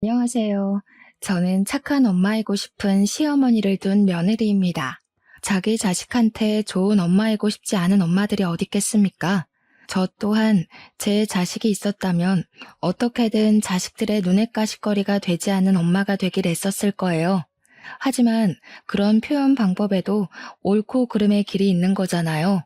안녕하세요. 저는 착한 엄마이고 싶은 시어머니를 둔 며느리입니다. 자기 자식한테 좋은 엄마이고 싶지 않은 엄마들이 어디 있겠습니까? 저 또한 제 자식이 있었다면 어떻게든 자식들의 눈엣 가시거리가 되지 않는 엄마가 되길 애썼을 거예요. 하지만 그런 표현 방법에도 옳고 그름의 길이 있는 거잖아요.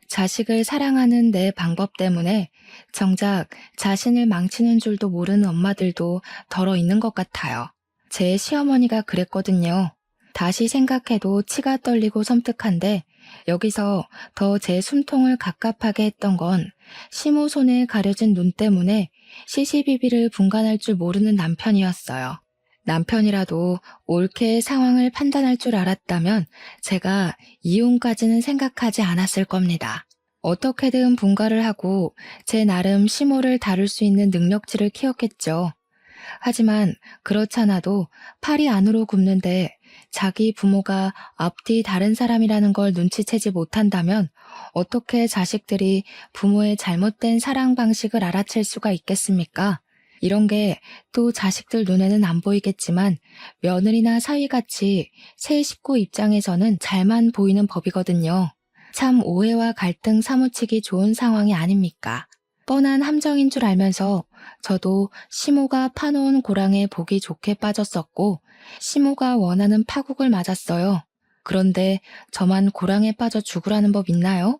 자식을 사랑하는 내 방법 때문에 정작 자신을 망치는 줄도 모르는 엄마들도 덜어 있는 것 같아요. 제 시어머니가 그랬거든요. 다시 생각해도 치가 떨리고 섬뜩한데 여기서 더 제 숨통을 갑갑하게 했던 건 시모 손에 가려진 눈 때문에 시시비비를 분간할 줄 모르는 남편이었어요. 남편이라도 옳게 상황을 판단할 줄 알았다면 제가 이혼까지는 생각하지 않았을 겁니다. 어떻게든 분가를 하고 제 나름 시모를 다룰 수 있는 능력치를 키웠겠죠. 하지만 그렇잖아도 팔이 안으로 굽는데 자기 부모가 앞뒤 다른 사람이라는 걸 눈치채지 못한다면 어떻게 자식들이 부모의 잘못된 사랑 방식을 알아챌 수가 있겠습니까? 이런 게 또 자식들 눈에는 안 보이겠지만 며느리나 사위같이 새 식구 입장에서는 잘만 보이는 법이거든요. 참 오해와 갈등 사무치기 좋은 상황이 아닙니까? 뻔한 함정인 줄 알면서 저도 시모가 파놓은 고랑에 보기 좋게 빠졌었고 시모가 원하는 파국을 맞았어요. 그런데 저만 고랑에 빠져 죽으라는 법 있나요?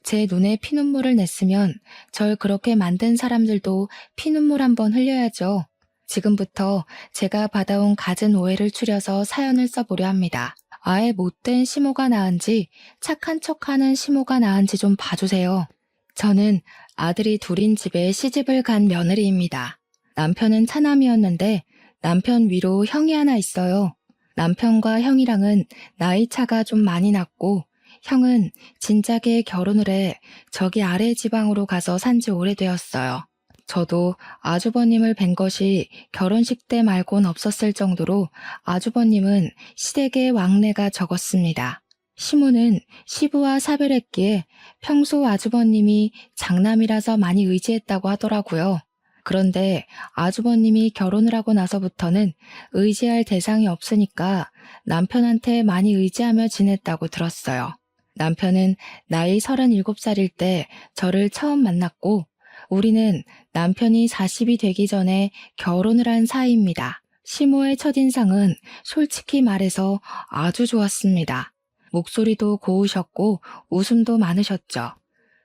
제 눈에 피눈물을 냈으면 절 그렇게 만든 사람들도 피눈물 한번 흘려야죠. 지금부터 제가 받아온 갖은 오해를 추려서 사연을 써보려 합니다. 아예 못된 시모가 나은지 착한 척하는 시모가 나은지 좀 봐주세요. 저는 아들이 둘인 집에 시집을 간 며느리입니다. 남편은 차남이었는데 남편 위로 형이 하나 있어요. 남편과 형이랑은 나이 차가 좀 많이 났고 형은 진작에 결혼을 해 저기 아래 지방으로 가서 산지 오래되었어요. 저도 아주버님을 뵌 것이 결혼식 때 말곤 없었을 정도로 아주버님은 시댁의 왕래가 적었습니다. 시모는 시부와 사별했기에 평소 아주버님이 장남이라서 많이 의지했다고 하더라고요. 그런데 아주버님이 결혼을 하고 나서부터는 의지할 대상이 없으니까 남편한테 많이 의지하며 지냈다고 들었어요. 남편은 나이 37살일 때 저를 처음 만났고 우리는 남편이 40이 되기 전에 결혼을 한 사이입니다. 시모의 첫인상은 솔직히 말해서 아주 좋았습니다. 목소리도 고우셨고 웃음도 많으셨죠.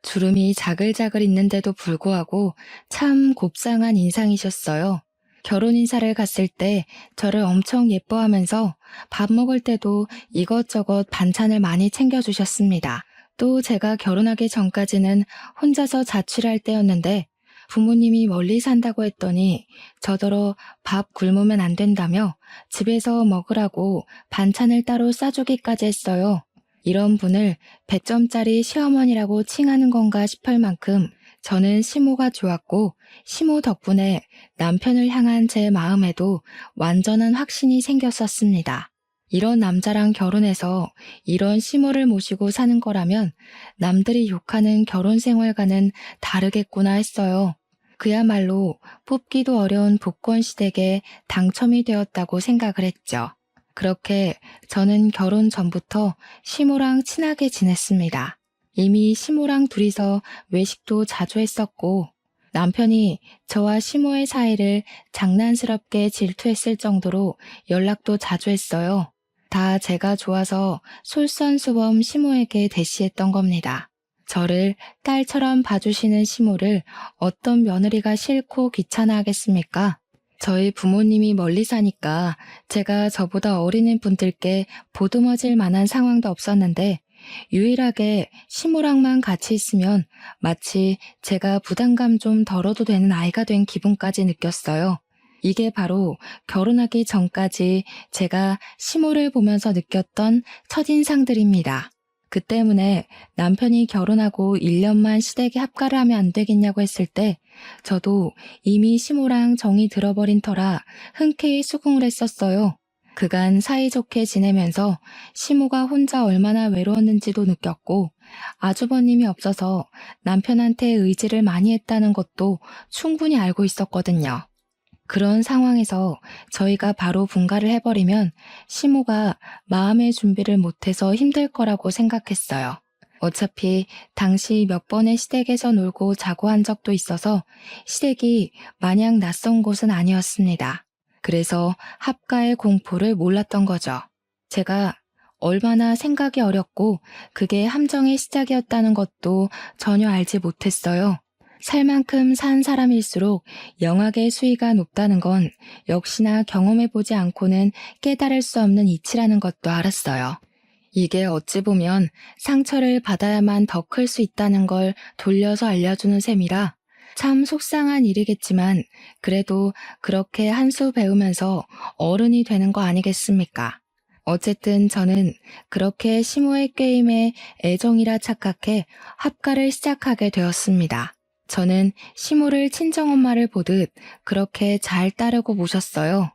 주름이 자글자글 있는데도 불구하고 참 곱상한 인상이셨어요. 결혼 인사를 갔을 때 저를 엄청 예뻐하면서 밥 먹을 때도 이것저것 반찬을 많이 챙겨주셨습니다. 또 제가 결혼하기 전까지는 혼자서 자취를 할 때였는데 부모님이 멀리 산다고 했더니 저더러 밥 굶으면 안 된다며 집에서 먹으라고 반찬을 따로 싸주기까지 했어요. 이런 분을 100점짜리 시어머니라고 칭하는 건가 싶을 만큼 저는 시모가 좋았고 시모 덕분에 남편을 향한 제 마음에도 완전한 확신이 생겼었습니다. 이런 남자랑 결혼해서 이런 시모를 모시고 사는 거라면 남들이 욕하는 결혼 생활과는 다르겠구나 했어요. 그야말로 뽑기도 어려운 복권 시댁에 당첨이 되었다고 생각을 했죠. 그렇게 저는 결혼 전부터 시모랑 친하게 지냈습니다. 이미 시모랑 둘이서 외식도 자주 했었고 남편이 저와 시모의 사이를 장난스럽게 질투했을 정도로 연락도 자주 했어요. 다 제가 좋아서 솔선수범 시모에게 대시했던 겁니다. 저를 딸처럼 봐주시는 시모를 어떤 며느리가 싫고 귀찮아하겠습니까? 저희 부모님이 멀리 사니까 제가 저보다 어린인 분들께 보듬어질 만한 상황도 없었는데 유일하게 시모랑만 같이 있으면 마치 제가 부담감 좀 덜어도 되는 아이가 된 기분까지 느꼈어요. 이게 바로 결혼하기 전까지 제가 시모를 보면서 느꼈던 첫인상들입니다. 그 때문에 남편이 결혼하고 1년만 시댁에 합가를 하면 안 되겠냐고 했을 때 저도 이미 시모랑 정이 들어버린 터라 흔쾌히 수긍을 했었어요. 그간 사이좋게 지내면서 시모가 혼자 얼마나 외로웠는지도 느꼈고 아주버님이 없어서 남편한테 의지를 많이 했다는 것도 충분히 알고 있었거든요. 그런 상황에서 저희가 바로 분가를 해버리면 시모가 마음의 준비를 못해서 힘들 거라고 생각했어요. 어차피 당시 몇 번의 시댁에서 놀고 자고 한 적도 있어서 시댁이 마냥 낯선 곳은 아니었습니다. 그래서 합가의 공포를 몰랐던 거죠. 제가 얼마나 생각이 어렵고 그게 함정의 시작이었다는 것도 전혀 알지 못했어요. 살 만큼 산 사람일수록 영악의 수위가 높다는 건 역시나 경험해보지 않고는 깨달을 수 없는 이치라는 것도 알았어요. 이게 어찌 보면 상처를 받아야만 더 클 수 있다는 걸 돌려서 알려주는 셈이라 참 속상한 일이겠지만 그래도 그렇게 한 수 배우면서 어른이 되는 거 아니겠습니까? 어쨌든 저는 그렇게 시모의 게임에 애정이라 착각해 합가를 시작하게 되었습니다. 저는 시모를 친정엄마를 보듯 그렇게 잘 따르고 모셨어요.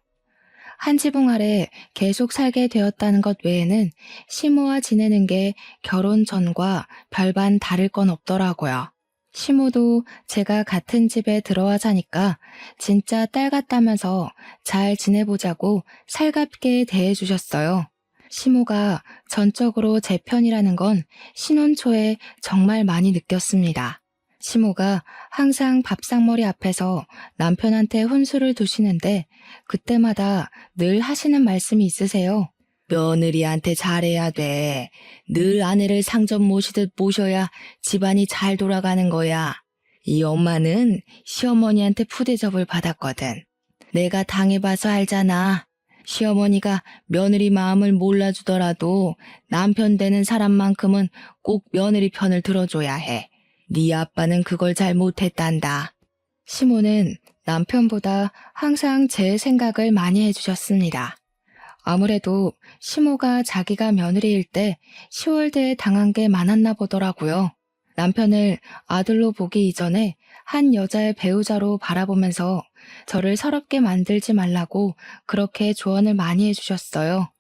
한 지붕 아래 계속 살게 되었다는 것 외에는 시모와 지내는 게 결혼 전과 별반 다를 건 없더라고요. 시모도 제가 같은 집에 들어와 사니까 진짜 딸 같다면서 잘 지내보자고 살갑게 대해주셨어요. 시모가 전적으로 제 편이라는 건 신혼 초에 정말 많이 느꼈습니다. 시모가 항상 밥상머리 앞에서 남편한테 혼수를 두시는데 그때마다 늘 하시는 말씀이 있으세요. 며느리한테 잘해야 돼. 늘 아내를 상점 모시듯 모셔야 집안이 잘 돌아가는 거야. 이 엄마는 시어머니한테 푸대접을 받았거든. 내가 당해봐서 알잖아. 시어머니가 며느리 마음을 몰라주더라도 남편 되는 사람만큼은 꼭 며느리 편을 들어줘야 해. 네 아빠는 그걸 잘 못했단다. 시모는 남편보다 항상 제 생각을 많이 해주셨습니다. 아무래도 시모가 자기가 며느리일 때 10월대에 당한 게 많았나 보더라고요. 남편을 아들로 보기 이전에 한 여자의 배우자로 바라보면서 저를 서럽게 만들지 말라고 그렇게 조언을 많이 해주셨어요.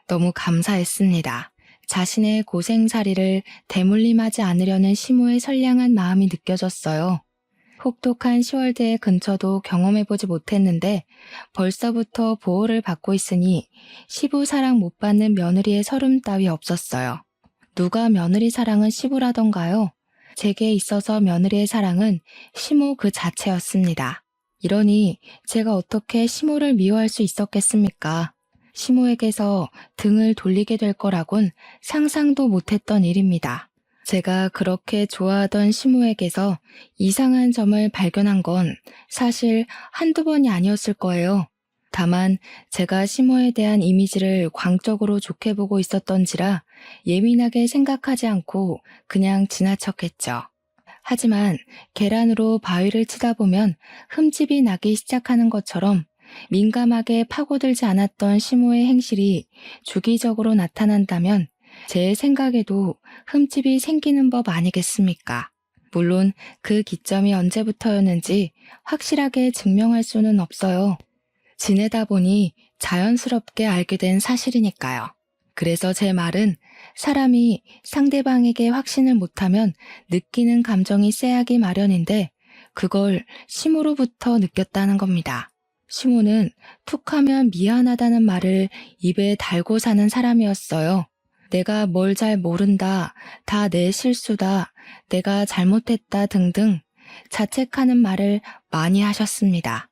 너무 감사했습니다. 자신의 고생살이를 대물림하지 않으려는 시모의 선량한 마음이 느껴졌어요. 혹독한 10월대의 근처도 경험해보지 못했는데 벌써부터 보호를 받고 있으니 시부 사랑 못 받는 며느리의 서름 따위 없었어요. 누가 며느리 사랑은 시부라던가요? 제게 있어서 며느리의 사랑은 시모 그 자체였습니다. 이러니 제가 어떻게 시모를 미워할 수 있었겠습니까? 시모에게서 등을 돌리게 될 거라곤 상상도 못했던 일입니다. 제가 그렇게 좋아하던 시모에게서 이상한 점을 발견한 건 사실 한두 번이 아니었을 거예요. 다만 제가 시모에 대한 이미지를 광적으로 좋게 보고 있었던지라 예민하게 생각하지 않고 그냥 지나쳤겠죠. 하지만 계란으로 바위를 치다 보면 흠집이 나기 시작하는 것처럼 민감하게 파고들지 않았던 시모의 행실이 주기적으로 나타난다면 제 생각에도 흠집이 생기는 법 아니겠습니까? 물론 그 기점이 언제부터였는지 확실하게 증명할 수는 없어요. 지내다 보니 자연스럽게 알게 된 사실이니까요. 그래서 제 말은 사람이 상대방에게 확신을 못하면 느끼는 감정이 쎄하기 마련인데 그걸 시모로부터 느꼈다는 겁니다. 시모는 툭하면 미안하다는 말을 입에 달고 사는 사람이었어요. 내가 뭘 잘 모른다, 다 내 실수다, 내가 잘못했다 등등 자책하는 말을 많이 하셨습니다.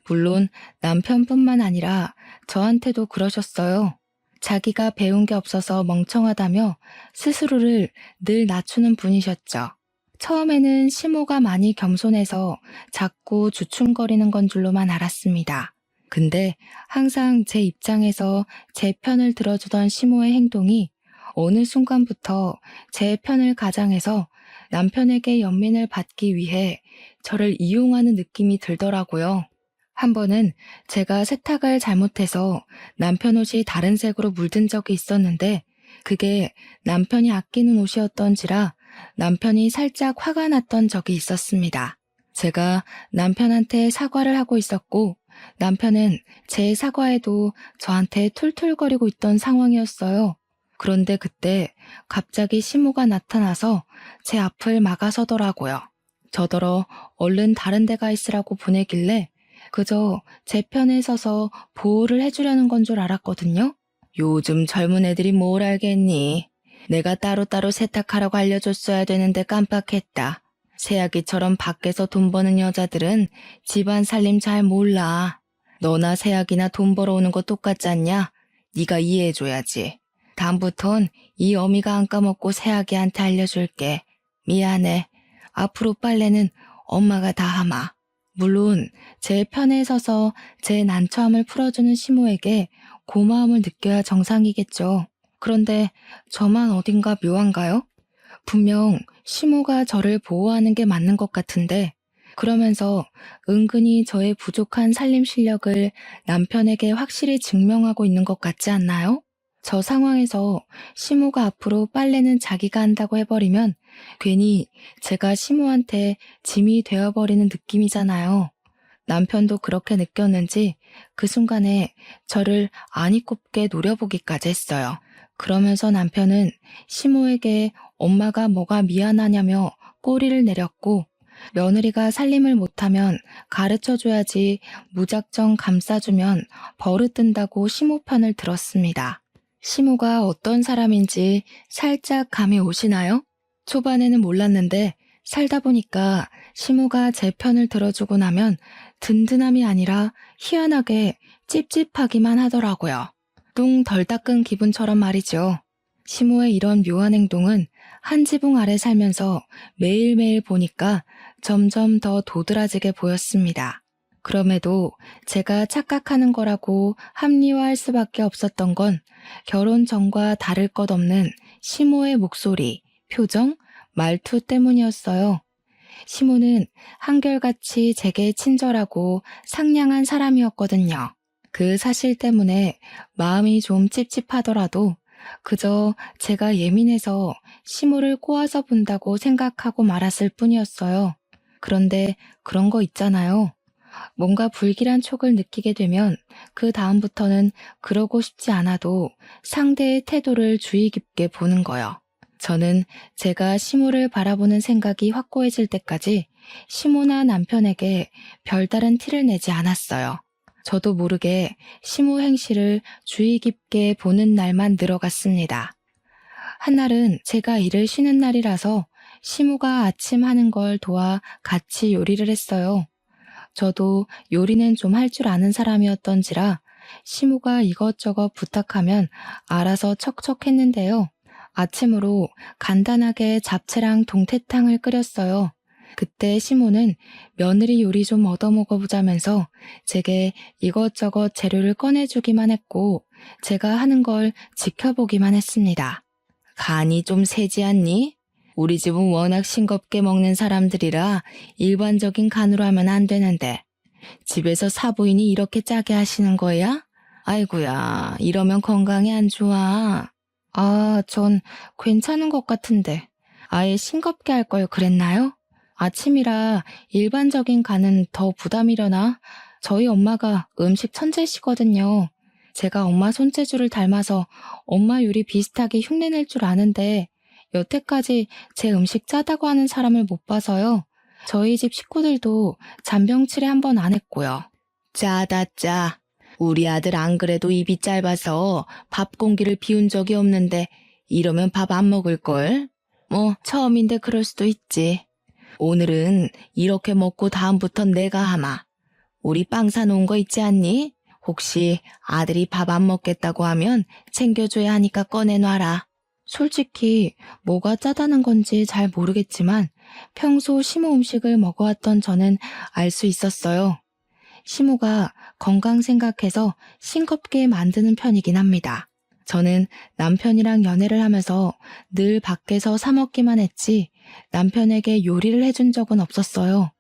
물론 남편뿐만 아니라 저한테도 그러셨어요. 자기가 배운 게 없어서 멍청하다며 스스로를 늘 낮추는 분이셨죠. 처음에는 시모가 많이 겸손해서 자꾸 주춤거리는 건 줄로만 알았습니다. 근데 항상 제 입장에서 제 편을 들어주던 시모의 행동이 어느 순간부터 제 편을 가장해서 남편에게 연민을 받기 위해 저를 이용하는 느낌이 들더라고요. 한 번은 제가 세탁을 잘못해서 남편 옷이 다른 색으로 물든 적이 있었는데 그게 남편이 아끼는 옷이었던지라 남편이 살짝 화가 났던 적이 있었습니다. 제가 남편한테 사과를 하고 있었고 남편은 제 사과에도 저한테 툴툴거리고 있던 상황이었어요. 그런데 그때 갑자기 시모가 나타나서 제 앞을 막아서더라고요. 저더러 얼른 다른 데 가 있으라고 보내길래 그저 제 편에 서서 보호를 해주려는 건 줄 알았거든요. 요즘 젊은 애들이 뭘 알겠니? 내가 따로따로 세탁하라고 알려줬어야 되는데 깜빡했다. 새아기처럼 밖에서 돈 버는 여자들은 집안 살림 잘 몰라. 너나 새아기나 돈 벌어오는 거 똑같지 않냐? 네가 이해해줘야지. 다음부턴 이 어미가 안 까먹고 새아기한테 알려줄게. 미안해. 앞으로 빨래는 엄마가 다 하마. 물론 제 편에 서서 제 난처함을 풀어주는 시모에게 고마움을 느껴야 정상이겠죠. 그런데 저만 어딘가 묘한가요? 분명 시모가 저를 보호하는 게 맞는 것 같은데 그러면서 은근히 저의 부족한 살림 실력을 남편에게 확실히 증명하고 있는 것 같지 않나요? 저 상황에서 시모가 앞으로 빨래는 자기가 한다고 해버리면 괜히 제가 시모한테 짐이 되어버리는 느낌이잖아요. 남편도 그렇게 느꼈는지 그 순간에 저를 아니 꼽게 노려보기까지 했어요. 그러면서 남편은 시모에게 엄마가 뭐가 미안하냐며 꼬리를 내렸고 며느리가 살림을 못하면 가르쳐줘야지 무작정 감싸주면 버릇든다고 시모 편을 들었습니다. 시모가 어떤 사람인지 살짝 감이 오시나요? 초반에는 몰랐는데 살다 보니까 시모가 제 편을 들어주고 나면 든든함이 아니라 희한하게 찝찝하기만 하더라고요. 똥 덜 닦은 기분처럼 말이죠. 시모의 이런 묘한 행동은 한 지붕 아래 살면서 매일매일 보니까 점점 더 도드라지게 보였습니다. 그럼에도 제가 착각하는 거라고 합리화할 수밖에 없었던 건 결혼 전과 다를 것 없는 시모의 목소리, 표정, 말투 때문이었어요. 시모는 한결같이 제게 친절하고 상냥한 사람이었거든요. 그 사실 때문에 마음이 좀 찝찝하더라도 그저 제가 예민해서 시모를 꼬아서 본다고 생각하고 말았을 뿐이었어요. 그런데 그런 거 있잖아요. 뭔가 불길한 촉을 느끼게 되면 그 다음부터는 그러고 싶지 않아도 상대의 태도를 주의 깊게 보는 거요. 저는 제가 시모를 바라보는 생각이 확고해질 때까지 시모나 남편에게 별다른 티를 내지 않았어요. 저도 모르게 시모 행실을 주의 깊게 보는 날만 늘어갔습니다. 한날은 제가 일을 쉬는 날이라서 시모가 아침 하는 걸 도와 같이 요리를 했어요. 저도 요리는 좀 할 줄 아는 사람이었던지라 시모가 이것저것 부탁하면 알아서 척척했는데요. 아침으로 간단하게 잡채랑 동태탕을 끓였어요. 그때 시모는 며느리 요리 좀 얻어먹어보자면서 제게 이것저것 재료를 꺼내주기만 했고 제가 하는 걸 지켜보기만 했습니다. 간이 좀 세지 않니? 우리 집은 워낙 싱겁게 먹는 사람들이라 일반적인 간으로 하면 안 되는데 집에서 사부인이 이렇게 짜게 하시는 거야? 아이고야, 이러면 건강에 안 좋아. 전 괜찮은 것 같은데 아예 싱겁게 할 걸 그랬나요? 아침이라 일반적인 간은 더 부담이려나? 저희 엄마가 음식 천재시거든요. 제가 엄마 손재주를 닮아서 엄마 요리 비슷하게 흉내낼 줄 아는데 여태까지 제 음식 짜다고 하는 사람을 못 봐서요. 저희 집 식구들도 잔병치레 한 번 안 했고요. 짜다 짜. 우리 아들 안 그래도 입이 짧아서 밥 공기를 비운 적이 없는데 이러면 밥 안 먹을걸? 뭐 처음인데 그럴 수도 있지. 오늘은 이렇게 먹고 다음부턴 내가 하마. 우리 빵 사놓은 거 있지 않니? 혹시 아들이 밥 안 먹겠다고 하면 챙겨줘야 하니까 꺼내놔라. 솔직히 뭐가 짜다는 건지 잘 모르겠지만 평소 시모 음식을 먹어왔던 저는 알 수 있었어요. 시모가 건강 생각해서 싱겁게 만드는 편이긴 합니다. 저는 남편이랑 연애를 하면서 늘 밖에서 사 먹기만 했지 남편에게 요리를 해준 적은 없었어요.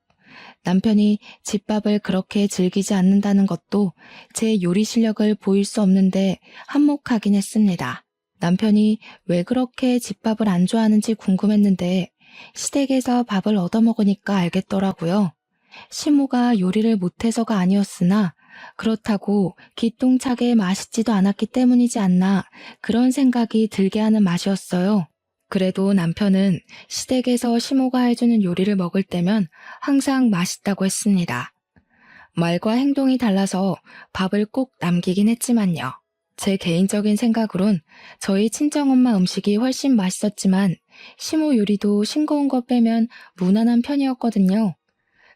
남편이 집밥을 그렇게 즐기지 않는다는 것도 제 요리 실력을 보일 수 없는데 한몫하긴 했습니다. 남편이 왜 그렇게 집밥을 안 좋아하는지 궁금했는데 시댁에서 밥을 얻어먹으니까 알겠더라고요. 시모가 요리를 못해서가 아니었으나 그렇다고 기똥차게 맛있지도 않았기 때문이지 않나 그런 생각이 들게 하는 맛이었어요. 그래도 남편은 시댁에서 시모가 해주는 요리를 먹을 때면 항상 맛있다고 했습니다. 말과 행동이 달라서 밥을 꼭 남기긴 했지만요. 제 개인적인 생각으론 저희 친정엄마 음식이 훨씬 맛있었지만 시모 요리도 싱거운 거 빼면 무난한 편이었거든요.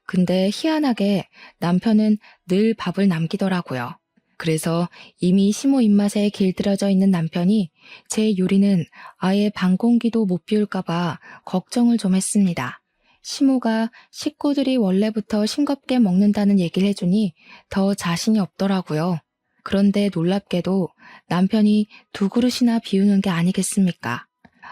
근데 희한하게 남편은 늘 밥을 남기더라고요. 그래서 이미 시모 입맛에 길들여져 있는 남편이 제 요리는 아예 반 공기도 못 비울까봐 걱정을 좀 했습니다. 시모가 식구들이 원래부터 싱겁게 먹는다는 얘기를 해주니 더 자신이 없더라고요. 그런데 놀랍게도 남편이 두 그릇이나 비우는 게 아니겠습니까?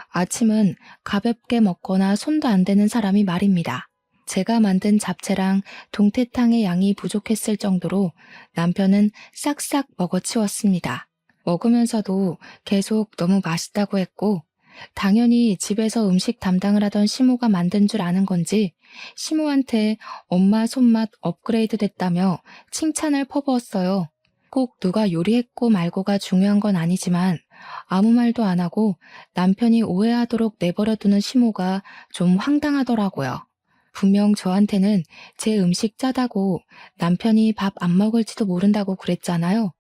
아침은 가볍게 먹거나 손도 안 대는 사람이 말입니다. 제가 만든 잡채랑 동태탕의 양이 부족했을 정도로 남편은 싹싹 먹어치웠습니다. 먹으면서도 계속 너무 맛있다고 했고, 당연히 집에서 음식 담당을 하던 시모가 만든 줄 아는 건지 시모한테 엄마 손맛 업그레이드 됐다며 칭찬을 퍼부었어요. 꼭 누가 요리했고 말고가 중요한 건 아니지만 아무 말도 안 하고 남편이 오해하도록 내버려두는 시모가 좀 황당하더라고요. 분명 저한테는 제 음식 짜다고 남편이 밥 안 먹을지도 모른다고 그랬잖아요.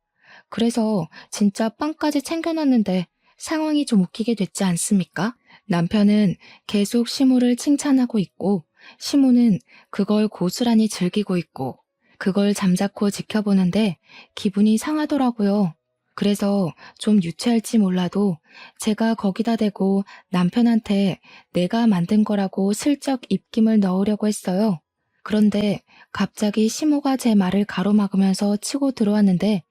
그래서 진짜 빵까지 챙겨놨는데 상황이 좀 웃기게 됐지 않습니까? 남편은 계속 시모를 칭찬하고 있고 시모는 그걸 고스란히 즐기고 있고 그걸 잠자코 지켜보는데 기분이 상하더라고요. 그래서 좀 유치할지 몰라도 제가 거기다 대고 남편한테 내가 만든 거라고 슬쩍 입김을 넣으려고 했어요. 그런데 갑자기 시모가 제 말을 가로막으면서 치고 들어왔는데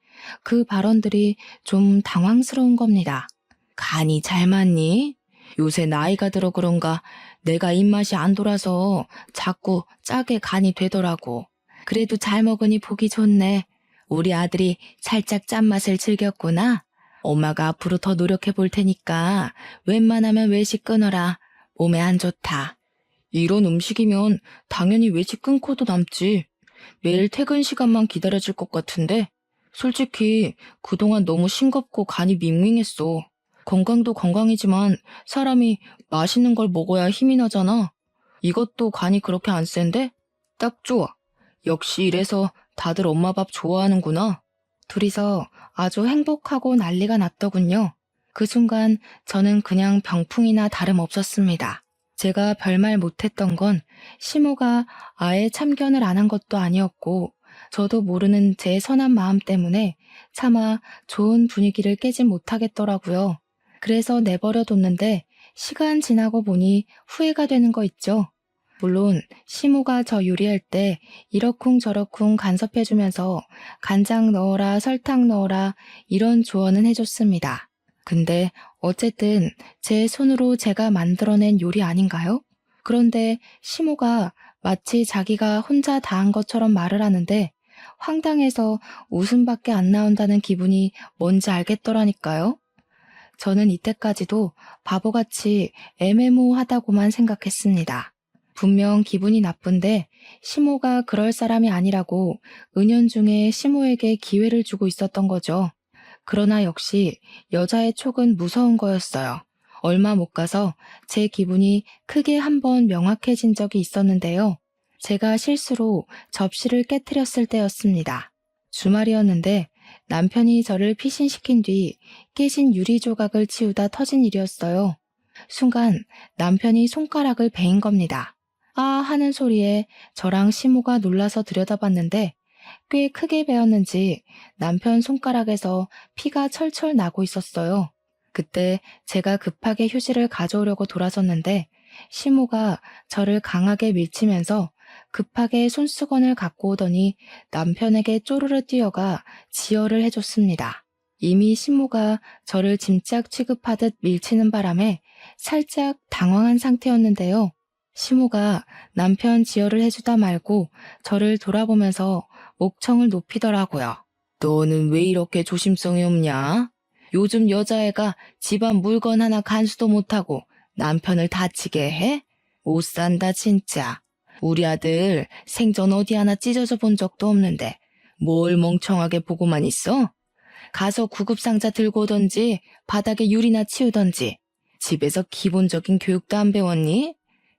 그 발언들이 좀 당황스러운 겁니다. 간이 잘 맞니? 요새 나이가 들어 그런가 내가 입맛이 안 돌아서 자꾸 짜게 간이 되더라고. 그래도 잘 먹으니 보기 좋네. 우리 아들이 살짝 짠맛을 즐겼구나. 엄마가 앞으로 더 노력해 볼 테니까 웬만하면 외식 끊어라. 몸에 안 좋다. 이런 음식이면 당연히 외식 끊고도 남지. 매일 퇴근 시간만 기다려질 것 같은데 솔직히 그동안 너무 싱겁고 간이 밍밍했어. 건강도 건강이지만 사람이 맛있는 걸 먹어야 힘이 나잖아. 이것도 간이 그렇게 안 센데? 딱 좋아. 역시 이래서 다들 엄마 밥 좋아하는구나. 둘이서 아주 행복하고 난리가 났더군요. 그 순간 저는 그냥 병풍이나 다름없었습니다. 제가 별말 못했던 건 시모가 아예 참견을 안 한 것도 아니었고 저도 모르는 제 선한 마음 때문에 차마 좋은 분위기를 깨진 못하겠더라고요. 그래서 내버려뒀는데 시간 지나고 보니 후회가 되는 거 있죠. 물론 시모가 저 요리할 때 이러쿵저러쿵 간섭해주면서 간장 넣어라 설탕 넣어라 이런 조언은 해줬습니다. 근데 어쨌든 제 손으로 제가 만들어낸 요리 아닌가요? 그런데 시모가 마치 자기가 혼자 다 한 것처럼 말을 하는데 황당해서 웃음밖에 안 나온다는 기분이 뭔지 알겠더라니까요. 저는 이때까지도 바보같이 애매모호하다고만 생각했습니다. 분명 기분이 나쁜데 시모가 그럴 사람이 아니라고 은연중에 시모에게 기회를 주고 있었던 거죠. 그러나 역시 여자의 촉은 무서운 거였어요. 얼마 못 가서 제 기분이 크게 한번 명확해진 적이 있었는데요. 제가 실수로 접시를 깨트렸을 때였습니다. 주말이었는데 남편이 저를 피신시킨 뒤 깨진 유리 조각을 치우다 터진 일이었어요. 순간 남편이 손가락을 베인 겁니다. 아 하는 소리에 저랑 시모가 놀라서 들여다봤는데 꽤 크게 베었는지 남편 손가락에서 피가 철철 나고 있었어요. 그때 제가 급하게 휴지를 가져오려고 돌아섰는데 시모가 저를 강하게 밀치면서 급하게 손수건을 갖고 오더니 남편에게 쪼르르 뛰어가 지혈을 해줬습니다. 이미 시모가 저를 짐짝 취급하듯 밀치는 바람에 살짝 당황한 상태였는데요. 시모가 남편 지혈을 해주다 말고 저를 돌아보면서 목청을 높이더라고요. 너는 왜 이렇게 조심성이 없냐? 요즘 여자애가 집안 물건 하나 간수도 못하고 남편을 다치게 해? 못 산다 진짜. 우리 아들 생전 어디 하나 찢어져 본 적도 없는데 뭘 멍청하게 보고만 있어? 가서 구급상자 들고 오던지 바닥에 유리나 치우던지 집에서 기본적인 교육도 안 배웠니?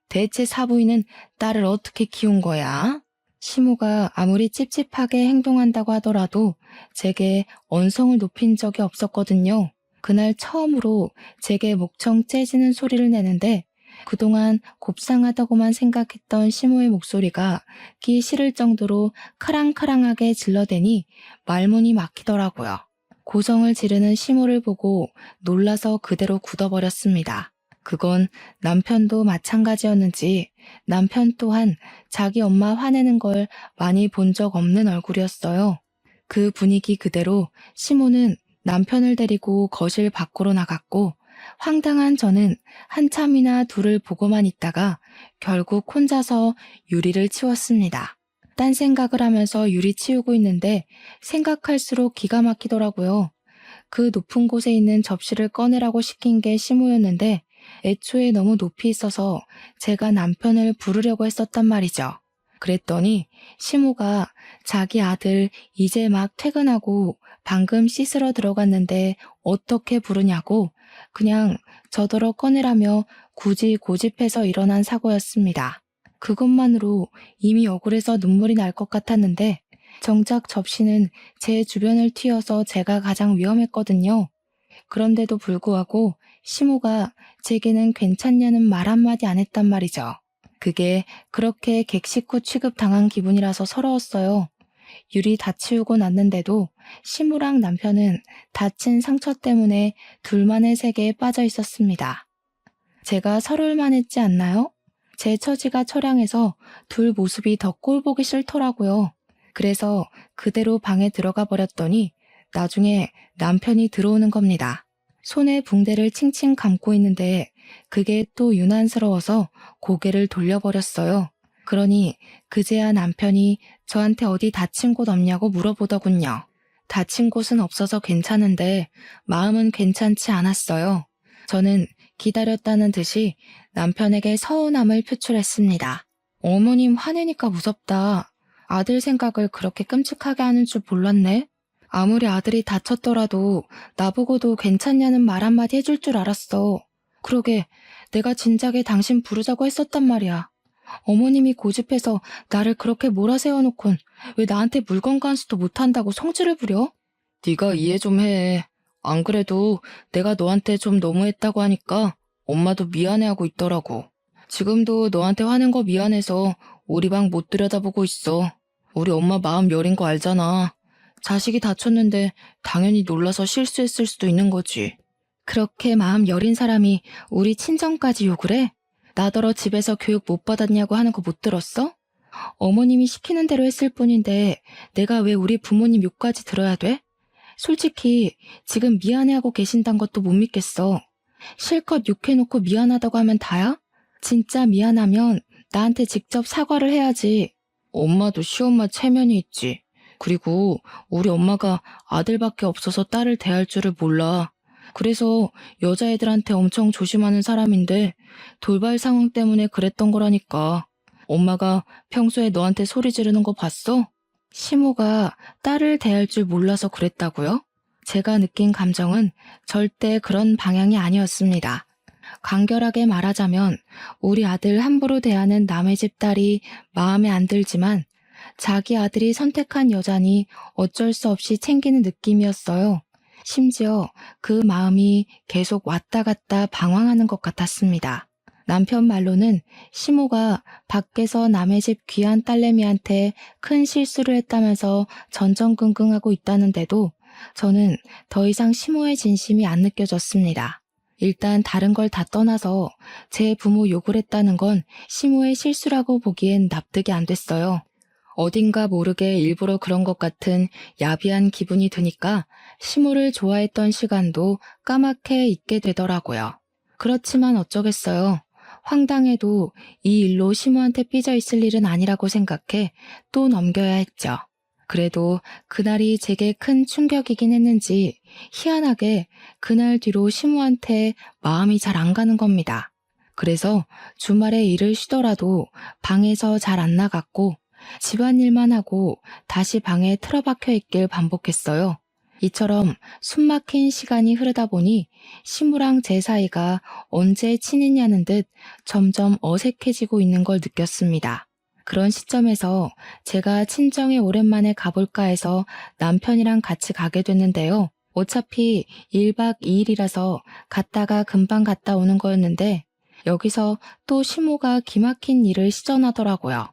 대체 사부인은 딸을 어떻게 키운 거야? 시모가 아무리 찝찝하게 행동한다고 하더라도 제게 언성을 높인 적이 없었거든요. 그날 처음으로 제게 목청 째지는 소리를 내는데 그동안 곱상하다고만 생각했던 시모의 목소리가 귀 시릴 정도로 카랑카랑하게 질러대니 말문이 막히더라고요. 고성을 지르는 시모를 보고 놀라서 그대로 굳어버렸습니다. 그건 남편도 마찬가지였는지 남편 또한 자기 엄마 화내는 걸 많이 본 적 없는 얼굴이었어요. 그 분위기 그대로 시모는 남편을 데리고 거실 밖으로 나갔고 황당한 저는 한참이나 둘을 보고만 있다가 결국 혼자서 유리를 치웠습니다. 딴 생각을 하면서 유리 치우고 있는데 생각할수록 기가 막히더라고요. 그 높은 곳에 있는 접시를 꺼내라고 시킨 게 시모였는데 애초에 너무 높이 있어서 제가 남편을 부르려고 했었단 말이죠. 그랬더니 시모가 자기 아들 이제 막 퇴근하고 방금 씻으러 들어갔는데 어떻게 부르냐고 그냥 저더러 꺼내라며 굳이 고집해서 일어난 사고였습니다. 그것만으로 이미 억울해서 눈물이 날 것 같았는데 정작 접시는 제 주변을 튀어서 제가 가장 위험했거든요. 그런데도 불구하고 시모가 제게는 괜찮냐는 말 한마디 안 했단 말이죠. 그게 그렇게 객식후 취급당한 기분이라서 서러웠어요. 유리 다 치우고 났는데도 시모랑 남편은 다친 상처 때문에 둘만의 세계에 빠져 있었습니다. 제가 서러울 만했지 않나요? 제 처지가 처량해서 둘 모습이 더 꼴보기 싫더라고요. 그래서 그대로 방에 들어가 버렸더니 나중에 남편이 들어오는 겁니다. 손에 붕대를 칭칭 감고 있는데 그게 또 유난스러워서 고개를 돌려버렸어요. 그러니 그제야 남편이 저한테 어디 다친 곳 없냐고 물어보더군요. 다친 곳은 없어서 괜찮은데 마음은 괜찮지 않았어요. 저는 기다렸다는 듯이 남편에게 서운함을 표출했습니다. 어머님 화내니까 무섭다. 아들 생각을 그렇게 끔찍하게 하는 줄 몰랐네. 아무리 아들이 다쳤더라도 나보고도 괜찮냐는 말 한마디 해줄 줄 알았어. 그러게 내가 진작에 당신 부르자고 했었단 말이야. 어머님이 고집해서 나를 그렇게 몰아세워놓곤 왜 나한테 물건 간수도 못한다고 성질을 부려? 네가 이해 좀 해. 안 그래도 내가 너한테 좀 너무했다고 하니까 엄마도 미안해하고 있더라고. 지금도 너한테 화낸 거 미안해서 우리 방 못 들여다보고 있어. 우리 엄마 마음 여린 거 알잖아. 자식이 다쳤는데 당연히 놀라서 실수했을 수도 있는 거지. 그렇게 마음 여린 사람이 우리 친정까지 욕을 해? 나더러 집에서 교육 못 받았냐고 하는 거 못 들었어? 어머님이 시키는 대로 했을 뿐인데 내가 왜 우리 부모님 욕까지 들어야 돼? 솔직히 지금 미안해하고 계신단 것도 못 믿겠어. 실컷 욕해놓고 미안하다고 하면 다야? 진짜 미안하면 나한테 직접 사과를 해야지. 엄마도 시엄마 체면이 있지. 그리고 우리 엄마가 아들밖에 없어서 딸을 대할 줄을 몰라. 그래서 여자애들한테 엄청 조심하는 사람인데 돌발 상황 때문에 그랬던 거라니까. 엄마가 평소에 너한테 소리 지르는 거 봤어? 시모가 딸을 대할 줄 몰라서 그랬다고요? 제가 느낀 감정은 절대 그런 방향이 아니었습니다. 간결하게 말하자면 우리 아들 함부로 대하는 남의 집 딸이 마음에 안 들지만 자기 아들이 선택한 여자니 어쩔 수 없이 챙기는 느낌이었어요. 심지어 그 마음이 계속 왔다 갔다 방황하는 것 같았습니다. 남편 말로는 시모가 밖에서 남의 집 귀한 딸내미한테 큰 실수를 했다면서 전전긍긍하고 있다는데도 저는 더 이상 시모의 진심이 안 느껴졌습니다. 일단 다른 걸 다 떠나서 제 부모 욕을 했다는 건 시모의 실수라고 보기엔 납득이 안 됐어요. 어딘가 모르게 일부러 그런 것 같은 야비한 기분이 드니까 시모를 좋아했던 시간도 까맣게 잊게 되더라고요. 그렇지만 어쩌겠어요. 황당해도 이 일로 시모한테 삐져 있을 일은 아니라고 생각해 또 넘겨야 했죠. 그래도 그날이 제게 큰 충격이긴 했는지 희한하게 그날 뒤로 시모한테 마음이 잘 안 가는 겁니다. 그래서 주말에 일을 쉬더라도 방에서 잘 안 나갔고 집안일만 하고 다시 방에 틀어박혀 있길 반복했어요. 이처럼 숨막힌 시간이 흐르다 보니 시무랑 제 사이가 언제 친했냐는 듯 점점 어색해지고 있는 걸 느꼈습니다. 그런 시점에서 제가 친정에 오랜만에 가볼까 해서 남편이랑 같이 가게 됐는데요. 어차피 1박 2일이라서 갔다가 금방 갔다 오는 거였는데 여기서 또 시모가 기막힌 일을 시전하더라고요.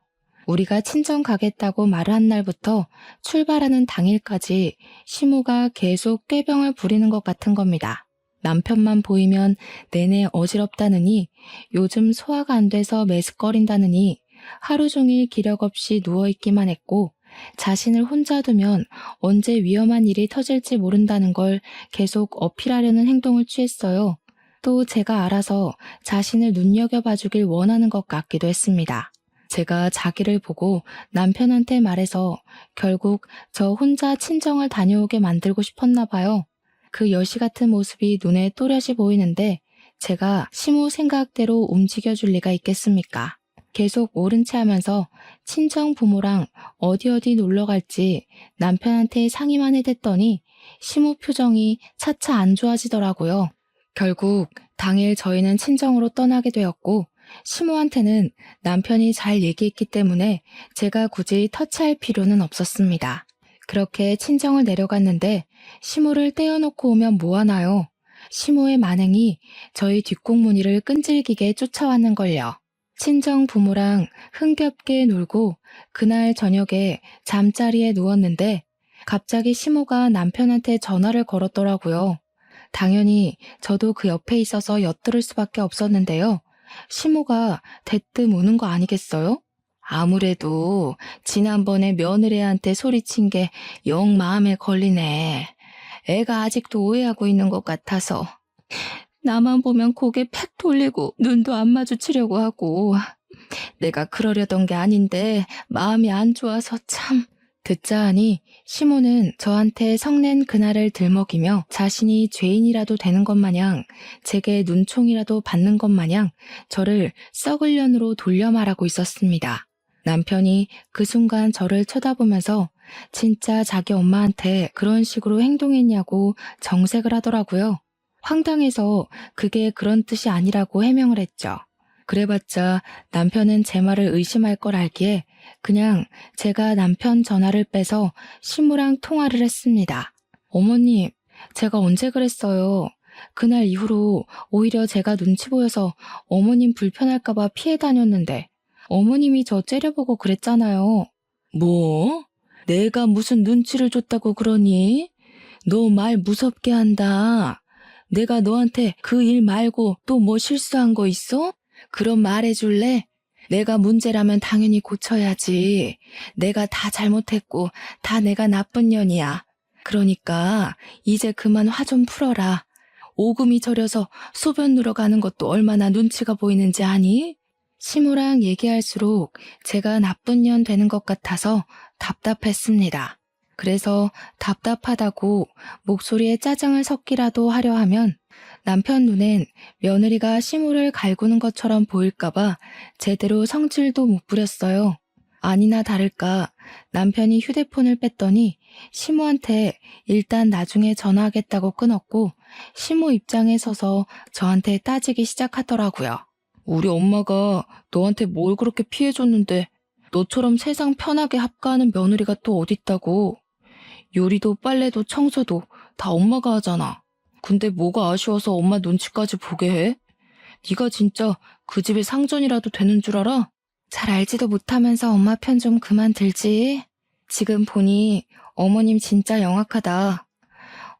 우리가 친정 가겠다고 말을 한 날부터 출발하는 당일까지 시모가 계속 꾀병을 부리는 것 같은 겁니다. 남편만 보이면 내내 어지럽다느니 요즘 소화가 안 돼서 메스꺼린다느니 하루 종일 기력 없이 누워있기만 했고 자신을 혼자 두면 언제 위험한 일이 터질지 모른다는 걸 계속 어필하려는 행동을 취했어요. 또 제가 알아서 자신을 눈여겨봐주길 원하는 것 같기도 했습니다. 제가 자기를 보고 남편한테 말해서 결국 저 혼자 친정을 다녀오게 만들고 싶었나 봐요. 그 여시 같은 모습이 눈에 또렷이 보이는데 제가 시모 생각대로 움직여줄 리가 있겠습니까? 계속 모른 체 하면서 친정 부모랑 어디 놀러 갈지 남편한테 상의만 해댔더니 시모 표정이 차차 안 좋아지더라고요. 결국 당일 저희는 친정으로 떠나게 되었고 시모한테는 남편이 잘 얘기했기 때문에 제가 굳이 터치할 필요는 없었습니다. 그렇게 친정을 내려갔는데 시모를 떼어놓고 오면 뭐하나요? 시모의 만행이 저희 뒷공무니를 끈질기게 쫓아왔는걸요. 친정 부모랑 흥겹게 놀고 그날 저녁에 잠자리에 누웠는데 갑자기 시모가 남편한테 전화를 걸었더라고요. 당연히 저도 그 옆에 있어서 엿들을 수밖에 없었는데요. 시모가 대뜸 우는 거 아니겠어요? 아무래도 지난번에 며느리한테 소리친 게 영 마음에 걸리네. 애가 아직도 오해하고 있는 것 같아서. 나만 보면 고개 팩 돌리고 눈도 안 마주치려고 하고. 내가 그러려던 게 아닌데 마음이 안 좋아서 참. 듣자 하니 시모는 저한테 성낸 그날을 들먹이며 자신이 죄인이라도 되는 것 마냥 제게 눈총이라도 받는 것 마냥 저를 썩을 년으로 돌려 말하고 있었습니다. 남편이 그 순간 저를 쳐다보면서 진짜 자기 엄마한테 그런 식으로 행동했냐고 정색을 하더라고요. 황당해서 그게 그런 뜻이 아니라고 해명을 했죠. 그래봤자 남편은 제 말을 의심할 걸 알기에 그냥 제가 남편 전화를 빼서 시모랑 통화를 했습니다. 어머님, 제가 언제 그랬어요? 그날 이후로 오히려 제가 눈치 보여서 어머님 불편할까봐 피해 다녔는데 어머님이 저 째려보고 그랬잖아요. 뭐? 내가 무슨 눈치를 줬다고 그러니? 너 말 무섭게 한다. 내가 너한테 그 일 말고 또 뭐 실수한 거 있어? 그럼 말해줄래? 내가 문제라면 당연히 고쳐야지. 내가 다 잘못했고 다 내가 나쁜 년이야. 그러니까 이제 그만 화 좀 풀어라. 오금이 저려서 소변 누러 가는 것도 얼마나 눈치가 보이는지 아니? 시모랑 얘기할수록 제가 나쁜 년 되는 것 같아서 답답했습니다. 그래서 답답하다고 목소리에 짜증을 섞기라도 하려 하면 남편 눈엔 며느리가 시모를 갈구는 것처럼 보일까봐 제대로 성질도 못 부렸어요. 아니나 다를까 남편이 휴대폰을 뺐더니 시모한테 일단 나중에 전화하겠다고 끊었고 시모 입장에 서서 저한테 따지기 시작하더라고요. 우리 엄마가 너한테 뭘 그렇게 피해줬는데 너처럼 세상 편하게 합가하는 며느리가 또 어딨다고. 요리도 빨래도 청소도 다 엄마가 하잖아. 근데 뭐가 아쉬워서 엄마 눈치까지 보게 해? 네가 진짜 그 집의 상전이라도 되는 줄 알아? 잘 알지도 못하면서 엄마 편 좀 그만 들지. 지금 보니 어머님 진짜 영악하다.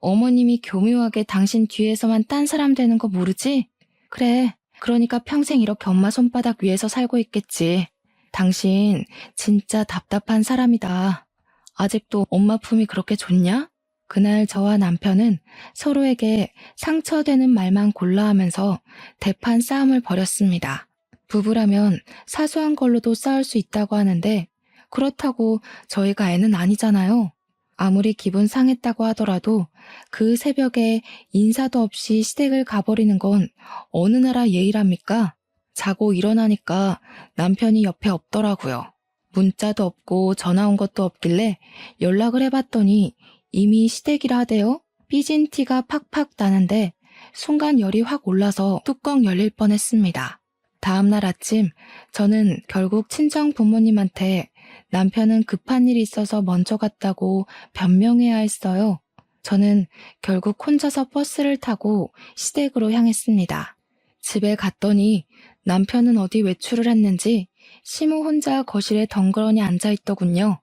어머님이 교묘하게 당신 뒤에서만 딴 사람 되는 거 모르지? 그래, 그러니까 평생 이렇게 엄마 손바닥 위에서 살고 있겠지. 당신 진짜 답답한 사람이다. 아직도 엄마 품이 그렇게 좋냐? 그날 저와 남편은 서로에게 상처되는 말만 골라 하면서 대판 싸움을 벌였습니다. 부부라면 사소한 걸로도 싸울 수 있다고 하는데 그렇다고 저희가 애는 아니잖아요. 아무리 기분 상했다고 하더라도 그 새벽에 인사도 없이 시댁을 가버리는 건 어느 나라 예의랍니까? 자고 일어나니까 남편이 옆에 없더라고요. 문자도 없고 전화 온 것도 없길래 연락을 해봤더니 이미 시댁이라 하대요. 삐진 티가 팍팍 나는데 순간 열이 확 올라서 뚜껑 열릴 뻔했습니다. 다음날 아침 저는 결국 친정 부모님한테 남편은 급한 일이 있어서 먼저 갔다고 변명해야 했어요. 저는 결국 혼자서 버스를 타고 시댁으로 향했습니다. 집에 갔더니 남편은 어디 외출을 했는지 시모 혼자 거실에 덩그러니 앉아있더군요.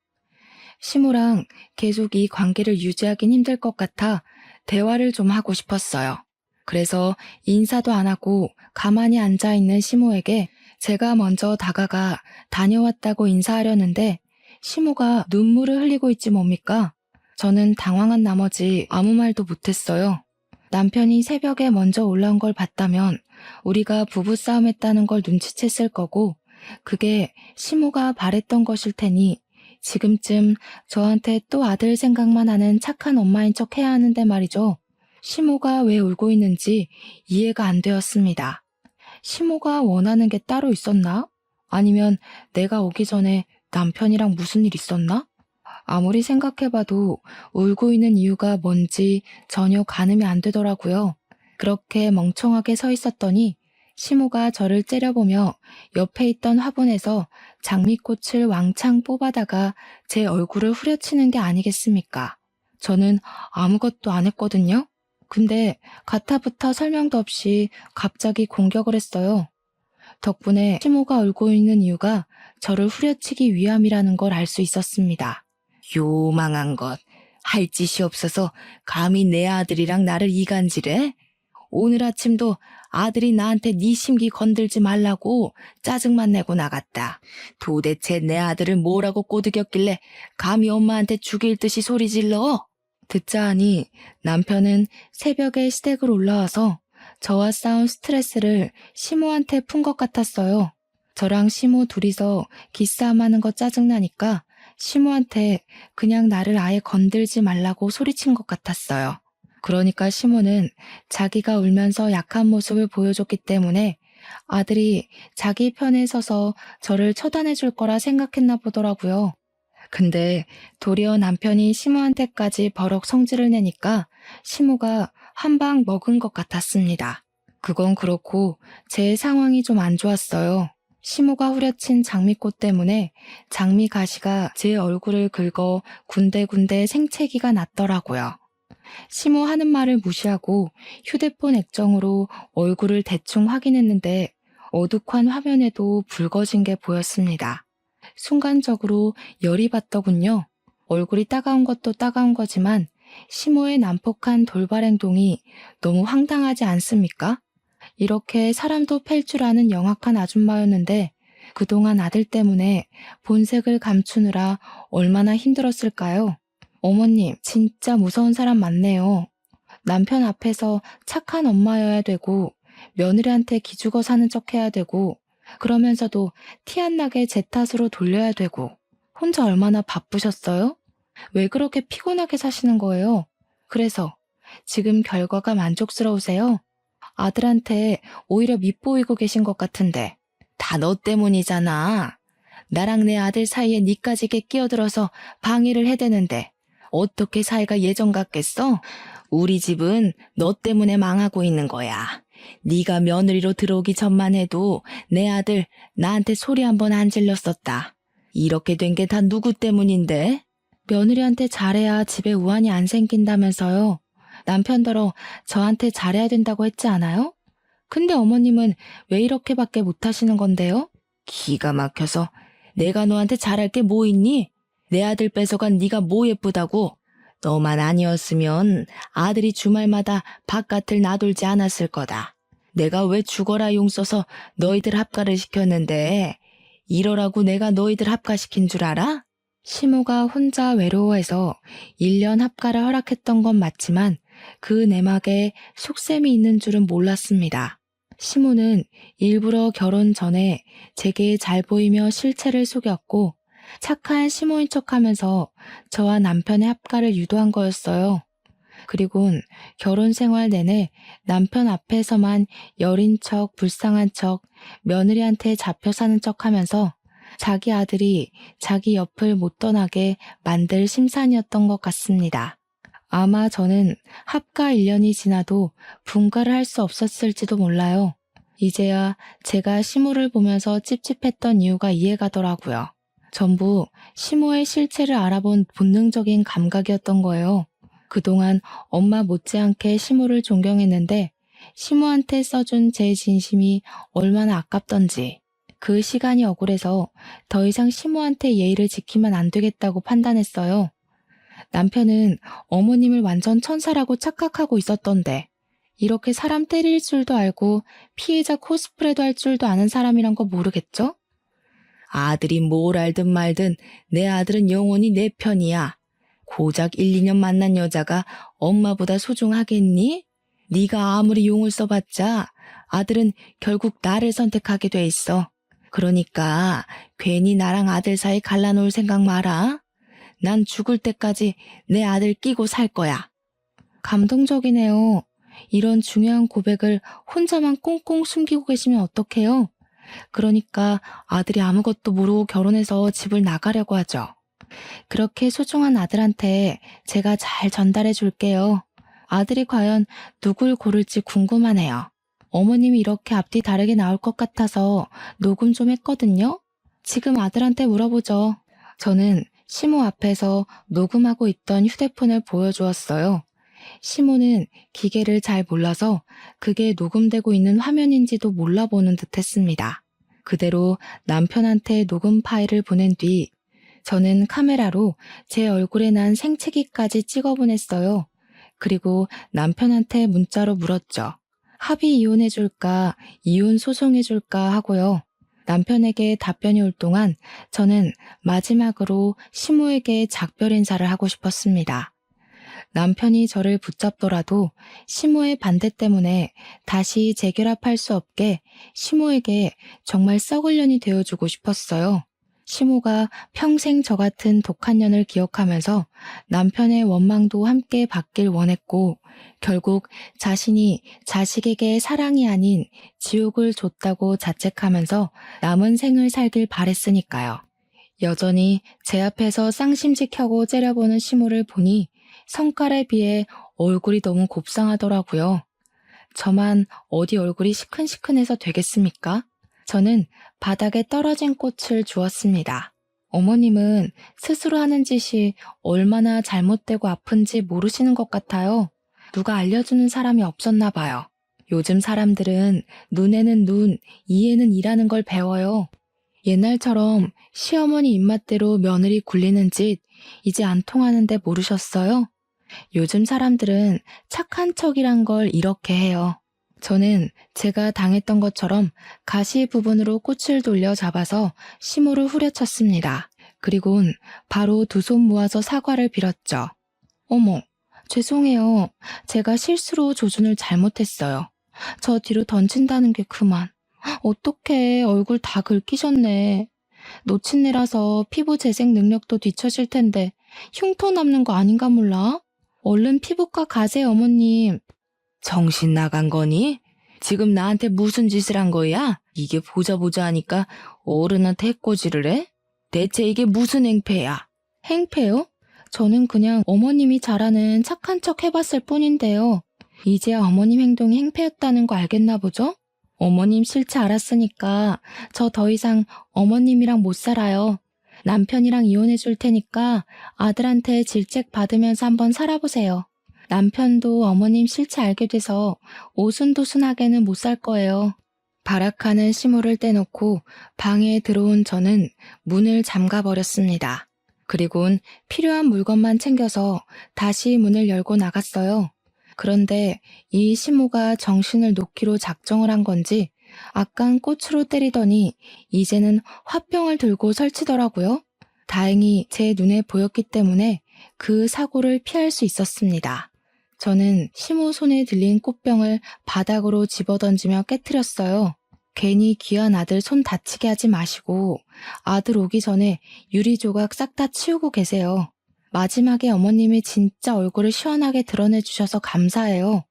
시모랑 계속 이 관계를 유지하긴 힘들 것 같아 대화를 좀 하고 싶었어요. 그래서 인사도 안 하고 가만히 앉아있는 시모에게 제가 먼저 다가가 다녀왔다고 인사하려는데 시모가 눈물을 흘리고 있지 뭡니까? 저는 당황한 나머지 아무 말도 못했어요. 남편이 새벽에 먼저 올라온 걸 봤다면 우리가 부부싸움 했다는 걸 눈치챘을 거고 그게 시모가 바랬던 것일 테니 지금쯤 저한테 또 아들 생각만 하는 착한 엄마인 척 해야 하는데 말이죠. 시모가 왜 울고 있는지 이해가 안 되었습니다. 시모가 원하는 게 따로 있었나? 아니면 내가 오기 전에 남편이랑 무슨 일 있었나? 아무리 생각해봐도 울고 있는 이유가 뭔지 전혀 가늠이 안 되더라고요. 그렇게 멍청하게 서 있었더니 시모가 저를 째려보며 옆에 있던 화분에서 장미꽃을 왕창 뽑아다가 제 얼굴을 후려치는 게 아니겠습니까? 저는 아무것도 안 했거든요. 근데 가타부터 설명도 없이 갑자기 공격을 했어요. 덕분에 시모가 울고 있는 이유가 저를 후려치기 위함이라는 걸 알 수 있었습니다. 요망한 것, 할 짓이 없어서 감히 내 아들이랑 나를 이간질해? 오늘 아침도 아들이 나한테 네 심기 건들지 말라고 짜증만 내고 나갔다. 도대체 내 아들을 뭐라고 꼬드겼길래 감히 엄마한테 죽일 듯이 소리 질러? 듣자 하니 남편은 새벽에 시댁으로 올라와서 저와 싸운 스트레스를 시모한테 푼 것 같았어요. 저랑 시모 둘이서 기싸움하는 거 짜증나니까 시모한테 그냥 나를 아예 건들지 말라고 소리친 것 같았어요. 그러니까 시모는 자기가 울면서 약한 모습을 보여줬기 때문에 아들이 자기 편에 서서 저를 처단해 줄 거라 생각했나 보더라고요. 근데 도리어 남편이 시모한테까지 버럭 성질을 내니까 시모가 한 방 먹은 것 같았습니다. 그건 그렇고 제 상황이 좀 안 좋았어요. 시모가 후려친 장미꽃 때문에 장미 가시가 제 얼굴을 긁어 군데군데 생채기가 났더라고요. 시모 하는 말을 무시하고 휴대폰 액정으로 얼굴을 대충 확인했는데 어둑한 화면에도 붉어진 게 보였습니다. 순간적으로 열이 받더군요. 얼굴이 따가운 것도 따가운 거지만 시모의 난폭한 돌발 행동이 너무 황당하지 않습니까? 이렇게 사람도 팰 줄 아는 영악한 아줌마였는데 그동안 아들 때문에 본색을 감추느라 얼마나 힘들었을까요? 어머님, 진짜 무서운 사람 많네요. 남편 앞에서 착한 엄마여야 되고 며느리한테 기죽어 사는 척 해야 되고 그러면서도 티 안 나게 제 탓으로 돌려야 되고 혼자 얼마나 바쁘셨어요? 왜 그렇게 피곤하게 사시는 거예요? 그래서 지금 결과가 만족스러우세요? 아들한테 오히려 밉보이고 계신 것 같은데 다 너 때문이잖아. 나랑 내 아들 사이에 니까지 끼어들어서 방해를 해대는데 어떻게 사이가 예전 같겠어? 우리 집은 너 때문에 망하고 있는 거야. 네가 며느리로 들어오기 전만 해도 내 아들 나한테 소리 한 번 안 질렀었다. 이렇게 된 게 다 누구 때문인데? 며느리한테 잘해야 집에 우환이 안 생긴다면서요. 남편더러 저한테 잘해야 된다고 했지 않아요? 근데 어머님은 왜 이렇게밖에 못하시는 건데요? 기가 막혀서 내가 너한테 잘할 게 뭐 있니? 내 아들 뺏어간 네가 뭐 예쁘다고? 너만 아니었으면 아들이 주말마다 바깥을 나돌지 않았을 거다. 내가 왜 죽어라 용 써서 너희들 합가를 시켰는데 이러라고 내가 너희들 합가시킨 줄 알아? 시모가 혼자 외로워해서 1년 합가를 허락했던 건 맞지만 그 내막에 속셈이 있는 줄은 몰랐습니다. 시모는 일부러 결혼 전에 제게 잘 보이며 실체를 속였고 착한 시모인 척하면서 저와 남편의 합가를 유도한 거였어요. 그리곤 결혼 생활 내내 남편 앞에서만 여린 척, 불쌍한 척, 며느리한테 잡혀 사는 척하면서 자기 아들이 자기 옆을 못 떠나게 만들 심산이었던 것 같습니다. 아마 저는 합가 1년이 지나도 분가를 할 수 없었을지도 몰라요. 이제야 제가 시모를 보면서 찝찝했던 이유가 이해가더라고요. 전부 시모의 실체를 알아본 본능적인 감각이었던 거예요. 그동안 엄마 못지않게 시모를 존경했는데 시모한테 써준 제 진심이 얼마나 아깝던지 그 시간이 억울해서 더 이상 시모한테 예의를 지키면 안 되겠다고 판단했어요. 남편은 어머님을 완전 천사라고 착각하고 있었던데 이렇게 사람 때릴 줄도 알고 피해자 코스프레도 할 줄도 아는 사람이란 거 모르겠죠? 아들이 뭘 알든 말든 내 아들은 영원히 내 편이야. 고작 1, 2년 만난 여자가 엄마보다 소중하겠니? 네가 아무리 용을 써봤자 아들은 결국 나를 선택하게 돼 있어. 그러니까 괜히 나랑 아들 사이 갈라놓을 생각 마라. 난 죽을 때까지 내 아들 끼고 살 거야. 감동적이네요. 이런 중요한 고백을 혼자만 꽁꽁 숨기고 계시면 어떡해요? 그러니까 아들이 아무것도 모르고 결혼해서 집을 나가려고 하죠. 그렇게 소중한 아들한테 제가 잘 전달해 줄게요. 아들이 과연 누굴 고를지 궁금하네요. 어머님이 이렇게 앞뒤 다르게 나올 것 같아서 녹음 좀 했거든요. 지금 아들한테 물어보죠. 저는 시모 앞에서 녹음하고 있던 휴대폰을 보여주었어요. 시모는 기계를 잘 몰라서 그게 녹음되고 있는 화면인지도 몰라보는 듯 했습니다. 그대로 남편한테 녹음 파일을 보낸 뒤 저는 카메라로 제 얼굴에 난 생채기까지 찍어 보냈어요. 그리고 남편한테 문자로 물었죠. 합의 이혼해줄까, 이혼 소송해줄까 하고요. 남편에게 답변이 올 동안 저는 마지막으로 시모에게 작별 인사를 하고 싶었습니다. 남편이 저를 붙잡더라도 시모의 반대 때문에 다시 재결합할 수 없게 시모에게 정말 썩을 년이 되어주고 싶었어요. 시모가 평생 저 같은 독한 년을 기억하면서 남편의 원망도 함께 받길 원했고 결국 자신이 자식에게 사랑이 아닌 지옥을 줬다고 자책하면서 남은 생을 살길 바랬으니까요. 여전히 제 앞에서 쌍심지 켜고 째려보는 시모를 보니 성깔에 비해 얼굴이 너무 곱상하더라고요. 저만 어디 얼굴이 시큰시큰해서 되겠습니까? 저는 바닥에 떨어진 꽃을 주었습니다. 어머님은 스스로 하는 짓이 얼마나 잘못되고 아픈지 모르시는 것 같아요. 누가 알려주는 사람이 없었나 봐요. 요즘 사람들은 눈에는 눈, 이에는 이라는 걸 배워요. 옛날처럼 시어머니 입맛대로 며느리 굴리는 짓 이제 안 통하는데 모르셨어요? 요즘 사람들은 착한 척이란 걸 이렇게 해요. 저는 제가 당했던 것처럼 가시 부분으로 꽃을 돌려 잡아서 시모를 후려쳤습니다. 그리곤 바로 두 손 모아서 사과를 빌었죠. 어머, 죄송해요. 제가 실수로 조준을 잘못했어요. 저 뒤로 던진다는 게 그만. 어떡해, 얼굴 다 긁히셨네. 노친내라서 피부 재생 능력도 뒤처질 텐데 흉터 남는 거 아닌가 몰라? 얼른 피부과 가세요, 어머님. 정신 나간 거니? 지금 나한테 무슨 짓을 한 거야? 이게 보자 하니까 어른한테 해코지를 해? 대체 이게 무슨 행패야? 행패요? 저는 그냥 어머님이 잘하는 착한 척 해봤을 뿐인데요. 이제야 어머님 행동이 행패였다는 거 알겠나 보죠? 어머님 실체 알았으니까 저 더 이상 어머님이랑 못 살아요. 남편이랑 이혼해 줄 테니까 아들한테 질책 받으면서 한번 살아보세요. 남편도 어머님 실체 알게 돼서 오순도순하게는 못 살 거예요. 발악하는 시모를 떼놓고 방에 들어온 저는 문을 잠가버렸습니다. 그리곤 필요한 물건만 챙겨서 다시 문을 열고 나갔어요. 그런데 이 시모가 정신을 놓기로 작정을 한 건지 아깐 꽃으로 때리더니 이제는 화병을 들고 설치더라고요. 다행히 제 눈에 보였기 때문에 그 사고를 피할 수 있었습니다. 저는 시모 손에 들린 꽃병을 바닥으로 집어던지며 깨트렸어요. 괜히 귀한 아들 손 다치게 하지 마시고 아들 오기 전에 유리 조각 싹 다 치우고 계세요. 마지막에 어머님이 진짜 얼굴을 시원하게 드러내주셔서 감사해요.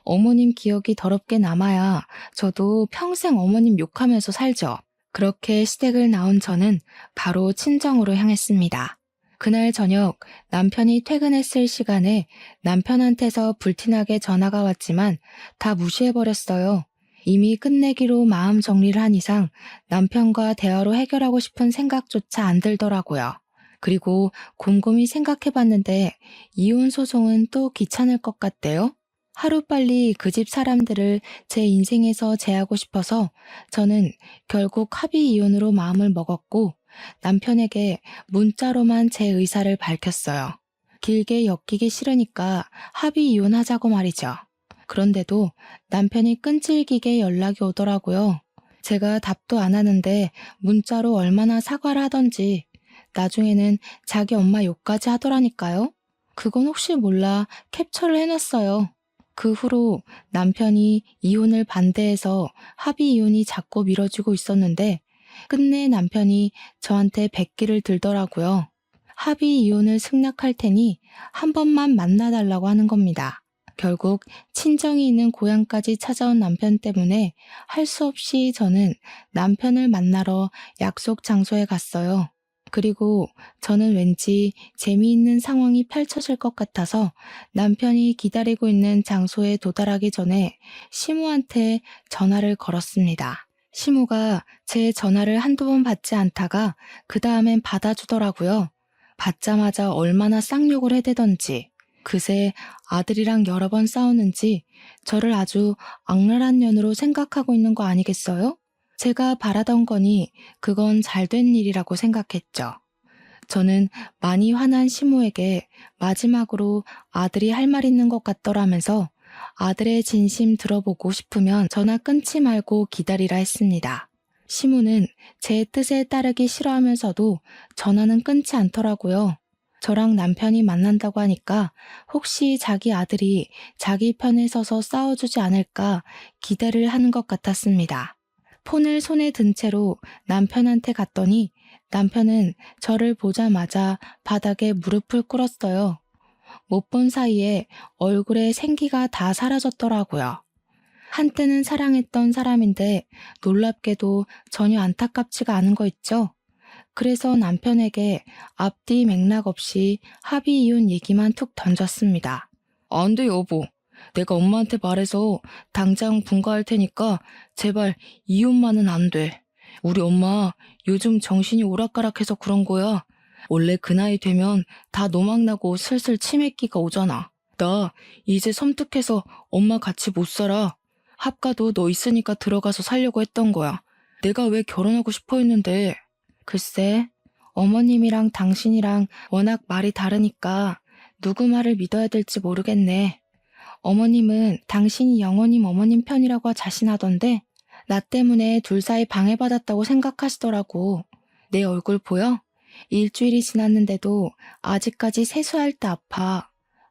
어머님 기억이 더럽게 남아야 저도 평생 어머님 욕하면서 살죠. 그렇게 시댁을 나온 저는 바로 친정으로 향했습니다. 그날 저녁 남편이 퇴근했을 시간에 남편한테서 불티나게 전화가 왔지만 다 무시해버렸어요. 이미 끝내기로 마음 정리를 한 이상 남편과 대화로 해결하고 싶은 생각조차 안 들더라고요. 그리고 곰곰이 생각해봤는데 이혼 소송은 또 귀찮을 것 같대요. 하루빨리 그 집 사람들을 제 인생에서 제하고 싶어서 저는 결국 합의 이혼으로 마음을 먹었고 남편에게 문자로만 제 의사를 밝혔어요. 길게 엮이기 싫으니까 합의 이혼하자고 말이죠. 그런데도 남편이 끈질기게 연락이 오더라고요. 제가 답도 안 하는데 문자로 얼마나 사과를 하던지 나중에는 자기 엄마 욕까지 하더라니까요. 그건 혹시 몰라 캡처를 해놨어요. 그 후로 남편이 이혼을 반대해서 합의 이혼이 자꾸 미뤄지고 있었는데 끝내 남편이 저한테 백기를 들더라고요. 합의 이혼을 승낙할 테니 한 번만 만나달라고 하는 겁니다. 결국 친정이 있는 고향까지 찾아온 남편 때문에 할 수 없이 저는 남편을 만나러 약속 장소에 갔어요. 그리고 저는 왠지 재미있는 상황이 펼쳐질 것 같아서 남편이 기다리고 있는 장소에 도달하기 전에 시무한테 전화를 걸었습니다. 시무가 제 전화를 한두 번 받지 않다가 그 다음엔 받아주더라고요. 받자마자 얼마나 쌍욕을 해대던지 그새 아들이랑 여러 번 싸우는지 저를 아주 악랄한 년으로 생각하고 있는 거 아니겠어요? 제가 바라던 거니 그건 잘된 일이라고 생각했죠. 저는 많이 화난 시모에게 마지막으로 아들이 할 말 있는 것 같더라면서 아들의 진심 들어보고 싶으면 전화 끊지 말고 기다리라 했습니다. 시모는 제 뜻에 따르기 싫어하면서도 전화는 끊지 않더라고요. 저랑 남편이 만난다고 하니까 혹시 자기 아들이 자기 편에 서서 싸워주지 않을까 기대를 하는 것 같았습니다. 폰을 손에 든 채로 남편한테 갔더니 남편은 저를 보자마자 바닥에 무릎을 꿇었어요. 못 본 사이에 얼굴에 생기가 다 사라졌더라고요. 한때는 사랑했던 사람인데 놀랍게도 전혀 안타깝지가 않은 거 있죠? 그래서 남편에게 앞뒤 맥락 없이 합의 이혼 얘기만 툭 던졌습니다. 안 돼, 여보. 내가 엄마한테 말해서 당장 분가할 테니까 제발 이혼만은 안 돼. 우리 엄마 요즘 정신이 오락가락해서 그런 거야. 원래 그 나이 되면 다 노망나고 슬슬 치매기가 오잖아. 나 이제 섬뜩해서 엄마 같이 못 살아. 합가도 너 있으니까 들어가서 살려고 했던 거야. 내가 왜 결혼하고 싶어 했는데. 글쎄, 어머님이랑 당신이랑 워낙 말이 다르니까 누구 말을 믿어야 될지 모르겠네. 어머님은 당신이 영호님 어머님 편이라고 자신하던데 나 때문에 둘 사이 방해받았다고 생각하시더라고. 내 얼굴 보여? 일주일이 지났는데도 아직까지 세수할 때 아파.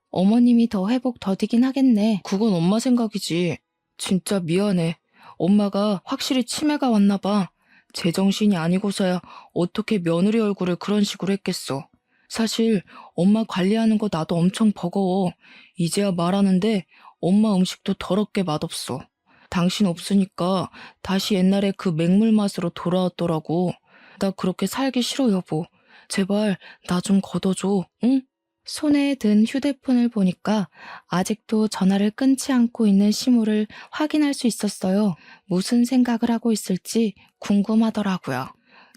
어머님이 더 회복 더디긴 하겠네. 그건 엄마 생각이지. 진짜 미안해. 엄마가 확실히 치매가 왔나 봐. 제정신이 아니고서야 어떻게 며느리 얼굴을 그런 식으로 했겠어. 사실 엄마 관리하는 거 나도 엄청 버거워. 이제야 말하는데 엄마 음식도 더럽게 맛없어. 당신 없으니까 다시 옛날에 그 맹물 맛으로 돌아왔더라고. 나 그렇게 살기 싫어, 여보. 제발 나 좀 걷어줘, 응? 손에 든 휴대폰을 보니까 아직도 전화를 끊지 않고 있는 시무를 확인할 수 있었어요. 무슨 생각을 하고 있을지 궁금하더라고요.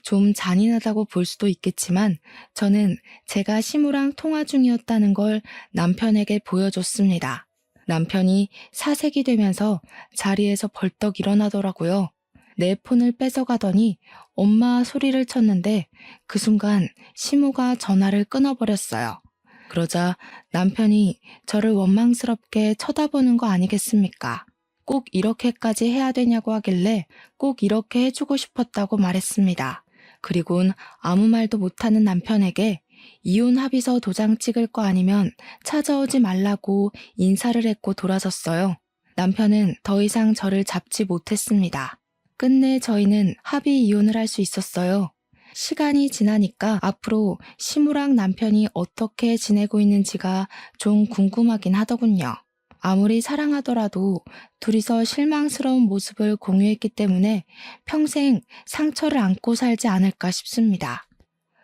좀 잔인하다고 볼 수도 있겠지만 저는 제가 시무랑 통화 중이었다는 걸 남편에게 보여줬습니다. 남편이 사색이 되면서 자리에서 벌떡 일어나더라고요. 내 폰을 뺏어가더니 엄마 소리를 쳤는데 그 순간 시무가 전화를 끊어버렸어요. 그러자 남편이 저를 원망스럽게 쳐다보는 거 아니겠습니까? 꼭 이렇게까지 해야 되냐고 하길래 꼭 이렇게 해주고 싶었다고 말했습니다. 그리곤 아무 말도 못하는 남편에게 이혼 합의서 도장 찍을 거 아니면 찾아오지 말라고 인사를 했고 돌아섰어요. 남편은 더 이상 저를 잡지 못했습니다. 끝내 저희는 합의 이혼을 할 수 있었어요. 시간이 지나니까 앞으로 시무랑 남편이 어떻게 지내고 있는지가 좀 궁금하긴 하더군요. 아무리 사랑하더라도 둘이서 실망스러운 모습을 공유했기 때문에 평생 상처를 안고 살지 않을까 싶습니다.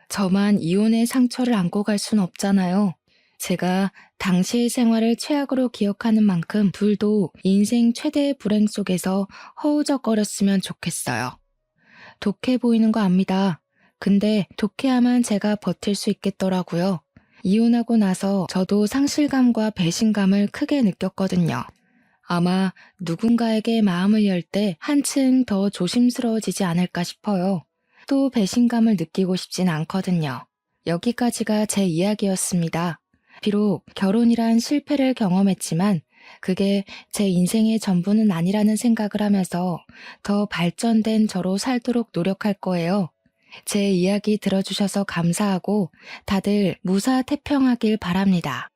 저만 이혼의 상처를 안고 갈 순 없잖아요. 제가 당시의 생활을 최악으로 기억하는 만큼 둘도 인생 최대의 불행 속에서 허우적거렸으면 좋겠어요. 독해 보이는 거 압니다. 근데 독해야만 제가 버틸 수 있겠더라고요. 이혼하고 나서 저도 상실감과 배신감을 크게 느꼈거든요. 아마 누군가에게 마음을 열 때 한층 더 조심스러워지지 않을까 싶어요. 또 배신감을 느끼고 싶진 않거든요. 여기까지가 제 이야기였습니다. 비록 결혼이란 실패를 경험했지만 그게 제 인생의 전부는 아니라는 생각을 하면서 더 발전된 저로 살도록 노력할 거예요. 제 이야기 들어주셔서 감사하고 다들 무사태평하길 바랍니다.